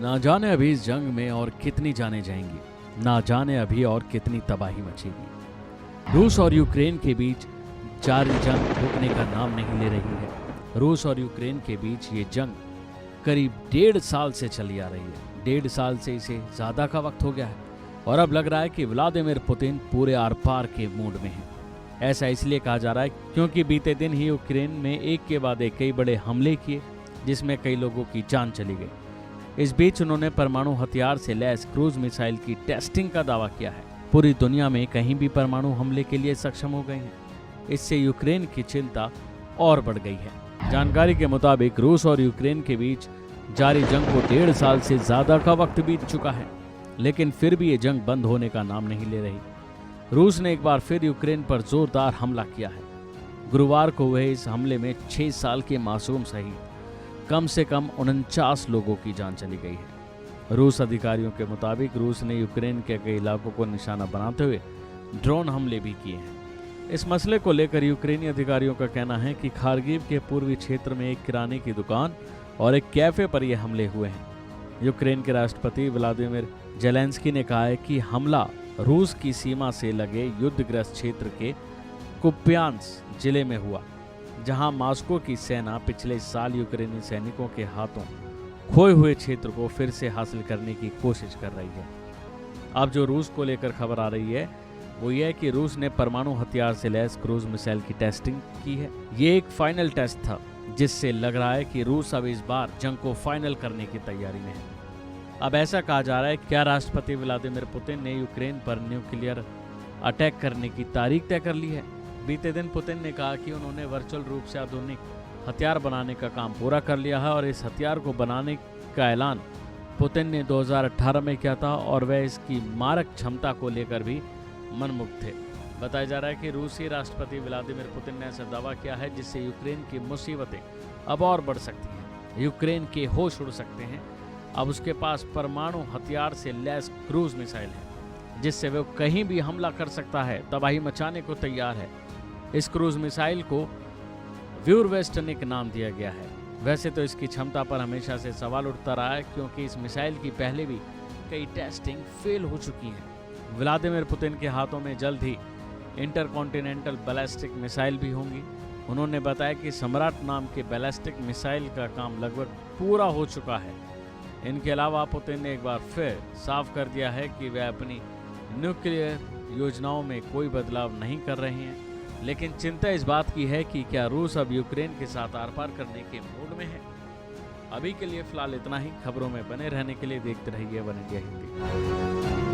ना जाने अभी इस जंग में और कितनी जाने जाएंगी, ना जाने अभी और कितनी तबाही मचेगी। रूस और यूक्रेन के बीच जारी जंग रुकने का नाम नहीं ले रही है। रूस और यूक्रेन के बीच ये जंग करीब 1.5 साल से चली आ रही है। 1.5 साल से इसे ज्यादा का वक्त हो गया है और अब लग रहा है कि व्लादिमीर पुतिन पूरे आर पार के मूड में है। ऐसा इसलिए कहा जा रहा है क्योंकि बीते दिन ही यूक्रेन में एक के बाद एक कई बड़े हमले किए, जिसमें कई लोगों की जान चली गई। इस बीच उन्होंने परमाणु हथियार से लैस क्रूज मिसाइल की टेस्टिंग का दावा किया है। पूरी दुनिया में कहीं भी परमाणु हमले के लिए सक्षम हो गए हैं। इससे यूक्रेन की चिंता और बढ़ गई है। जानकारी के मुताबिक रूस और यूक्रेन के बीच जारी जंग को 1.5 साल से ज्यादा का वक्त बीत चुका है, लेकिन फिर भी ये जंग बंद होने का नाम नहीं ले रही। रूस ने एक बार फिर यूक्रेन पर जोरदार हमला किया है। गुरुवार को हुए इस हमले में 6 साल के मासूम सहित कम से कम 49 लोगों की जान चली गई है। रूस अधिकारियों के मुताबिक रूस ने यूक्रेन के कई इलाकों को निशाना बनाते हुए ड्रोन हमले भी किए हैं। इस मसले को लेकर यूक्रेनी अधिकारियों का कहना है कि खार्किव के पूर्वी क्षेत्र में एक किराने की दुकान और एक कैफे पर ये हमले हुए हैं। यूक्रेन के राष्ट्रपति व्लादिमीर जेलेंस्की ने कहा है कि हमला रूस की सीमा से लगे युद्धग्रस्त क्षेत्र के कुप्यांस्क जिले में हुआ, जहां मॉस्को की सेना पिछले साल यूक्रेनी सैनिकों के हाथों खोए हुए क्षेत्र को फिर से हासिल करने की कोशिश कर रही है। अब जो रूस को लेकर खबर आ रही है वो ये है कि रूस ने परमाणु हथियार से लैस क्रूज मिसाइल की टेस्टिंग की है। ये एक फाइनल टेस्ट था, जिससे लग रहा है कि रूस अब इस बार जंग को फाइनल करने की तैयारी में है। अब ऐसा कहा जा रहा है क्या राष्ट्रपति व्लादिमीर पुतिन ने यूक्रेन पर न्यूक्लियर अटैक करने की तारीख तय कर ली है। बीते दिन पुतिन ने कहा कि उन्होंने वर्चुअल रूप से आधुनिक हथियार बनाने का काम पूरा कर लिया है और इस हथियार को बनाने का ऐलान पुतिन ने 2018 में किया था और वह इसकी मारक क्षमता को लेकर भी मनमुक्त थे। बताया जा रहा है कि रूसी राष्ट्रपति व्लादिमीर पुतिन ने ऐसा दावा किया है जिससे यूक्रेन की मुसीबतें अब और बढ़ सकती हैं। यूक्रेन के होश उड़ सकते हैं। अब उसके पास परमाणु हथियार से लैस क्रूज मिसाइल है, जिससे वह कहीं भी हमला कर सकता है, तबाही मचाने को तैयार है। इस क्रूज मिसाइल को व्यूरवेस्टनिक नाम दिया गया है। वैसे तो इसकी क्षमता पर हमेशा से सवाल उठता रहा है, क्योंकि इस मिसाइल की पहले भी कई टेस्टिंग फेल हो चुकी है। व्लादिमीर पुतिन के हाथों में जल्द ही इंटरकॉन्टिनेंटल बैलिस्टिक मिसाइल भी होंगी। उन्होंने बताया कि सम्राट नाम के बैलिस्टिक मिसाइल का काम लगभग पूरा हो चुका है। इनके अलावा पुतिन ने एक बार फिर साफ कर दिया है कि वे अपनी न्यूक्लियर योजनाओं में कोई बदलाव नहीं कर रहे हैं, लेकिन चिंता इस बात की है कि क्या रूस अब यूक्रेन के साथ आर पार करने के मूड में है। अभी के लिए फिलहाल इतना ही। खबरों में बने रहने के लिए देखते रहिए वन इंडिया हिंदी।